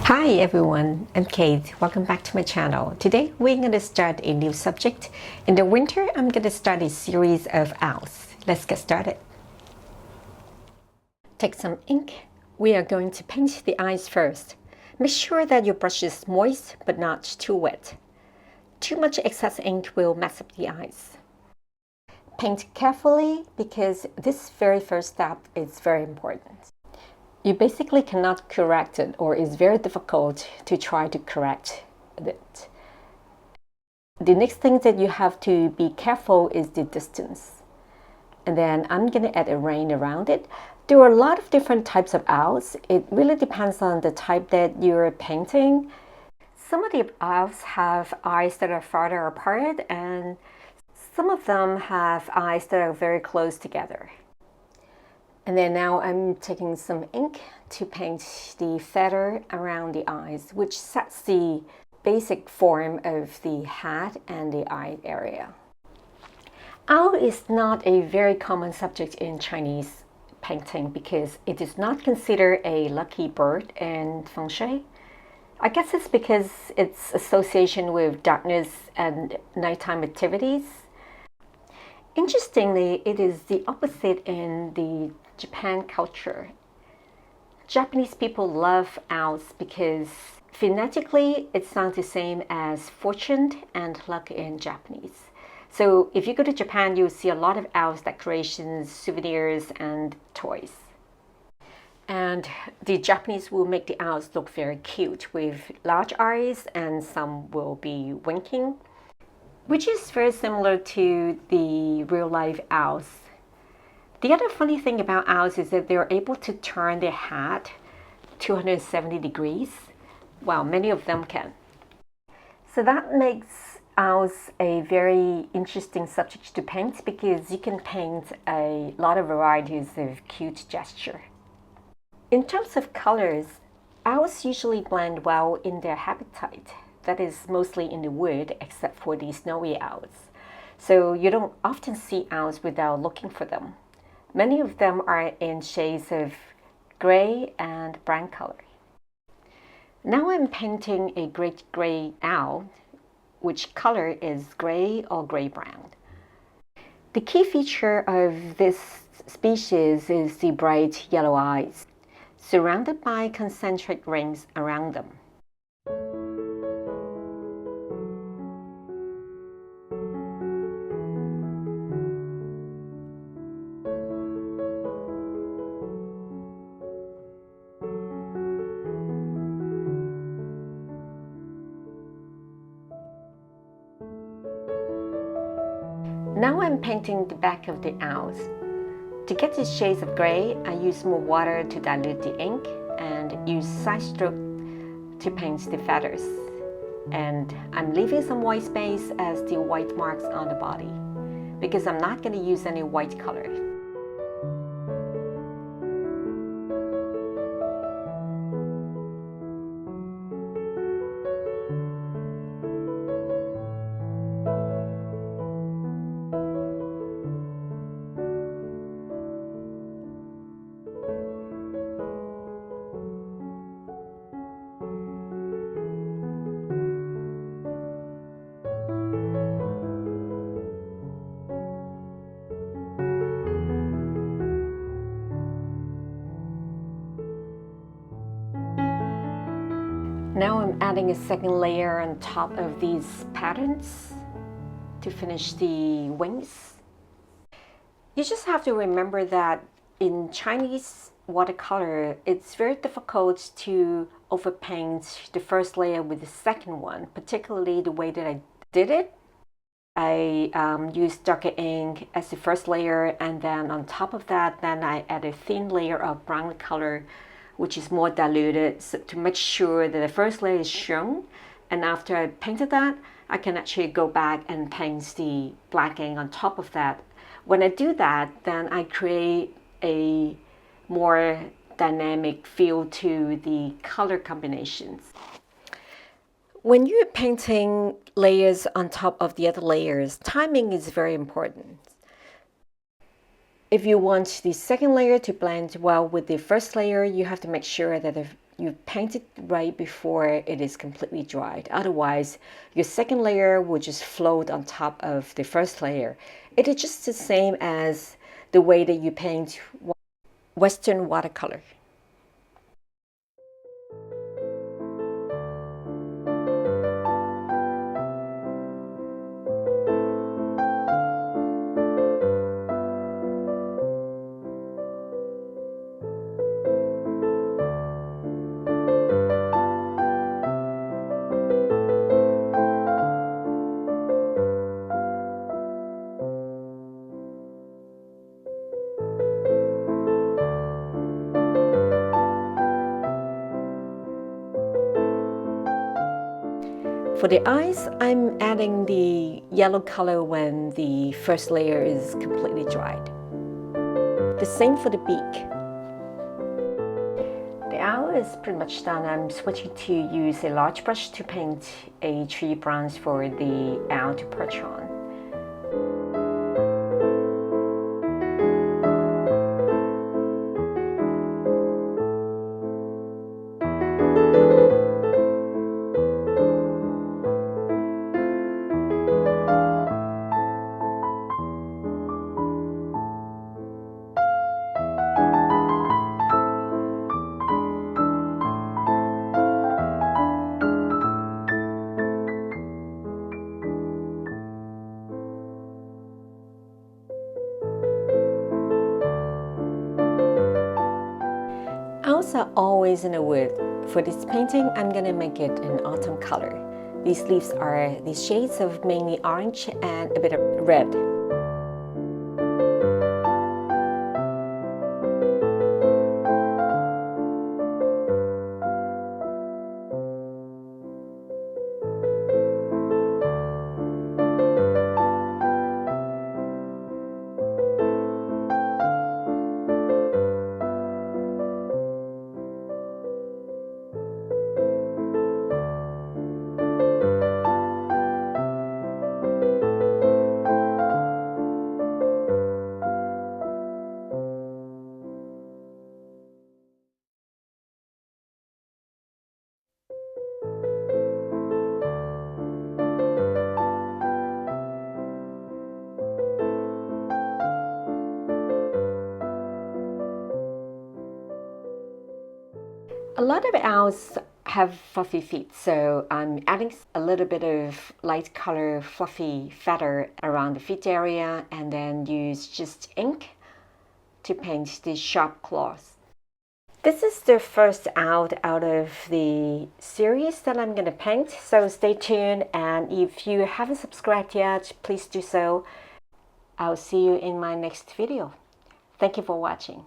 Hi everyone, I'm Kate. Welcome back to my channel. Today we're going to start a new subject. In the winter, I'm going to start a series of owls. Let's get started. Take some ink. We are going to paint the eyes first. Make sure that your brush is moist but not too wet. Too much excess ink will mess up the eyes. Paint carefully because this very first step is very important. You basically cannot correct it, or it's very difficult to try to correct it. The next thing that you have to be careful is the distance. And then I'm going to add a rain around it. There are a lot of different types of owls. It really depends on the type that you're painting. Some of the owls have eyes that are farther apart, and some of them have eyes that are very close together. And then now I'm taking some ink to paint the feather around the eyes, which sets the basic form of the head and the eye area. Owl is not a very common subject in Chinese painting because it is not considered a lucky bird in feng shui. I guess it's because its association with darkness and nighttime activities. Interestingly, it is the opposite in the Japan culture. Japanese people love owls because phonetically it sounds the same as fortune and luck in Japanese. So if you go to Japan, you'll see a lot of owls decorations, souvenirs, and toys. And the Japanese will make the owls look very cute with large eyes, and some will be winking, which is very similar to the real-life owls. The other funny thing about owls is that they're able to turn their head 270 degrees. Well, many of them can. So that makes owls a very interesting subject to paint because you can paint a lot of varieties of cute gesture. In terms of colors, owls usually blend well in their habitat. That is mostly in the wood, except for the snowy owls. So you don't often see owls without looking for them. Many of them are in shades of gray and brown color. Now I'm painting a great gray owl, which color is gray or gray-brown. The key feature of this species is the bright yellow eyes, surrounded by concentric rings around them. Now I'm painting the back of the owls. To get these shades of gray, I use more water to dilute the ink and use side stroke to paint the feathers. And I'm leaving some white space as the white marks on the body because I'm not going to use any white color. Now I'm adding a second layer on top of these patterns to finish the wings. You just have to remember that in Chinese watercolor, it's very difficult to overpaint the first layer with the second one, particularly the way that I did it. I used darker ink as the first layer, and then on top of that, then I add a thin layer of brown color, which is more diluted, so to make sure that the first layer is shown. And after I painted that, I can actually go back and paint the black ink on top of that. When I do that, then I create a more dynamic feel to the color combinations. When you're painting layers on top of the other layers, timing is very important. If you want the second layer to blend well with the first layer, you have to make sure that the you paint it right before it is completely dried. Otherwise, your second layer will just float on top of the first layer. It is just the same as the way that you paint Western watercolor. For the eyes, I'm adding the yellow color when the first layer is completely dried. The same for the beak. The owl is pretty much done. I'm switching to use a large brush to paint a tree branch for the owl to perch on. Owls are always in the wood. For this painting, I'm gonna make it an autumn color. These leaves are the shades of mainly orange and a bit of red. A lot of owls have fluffy feet, so I'm adding a little bit of light color fluffy feather around the feet area and then use just ink to paint the sharp claws. This is the first owl out of the series that I'm going to paint, so stay tuned, and if you haven't subscribed yet, please do so. I'll see you in my next video. Thank you for watching.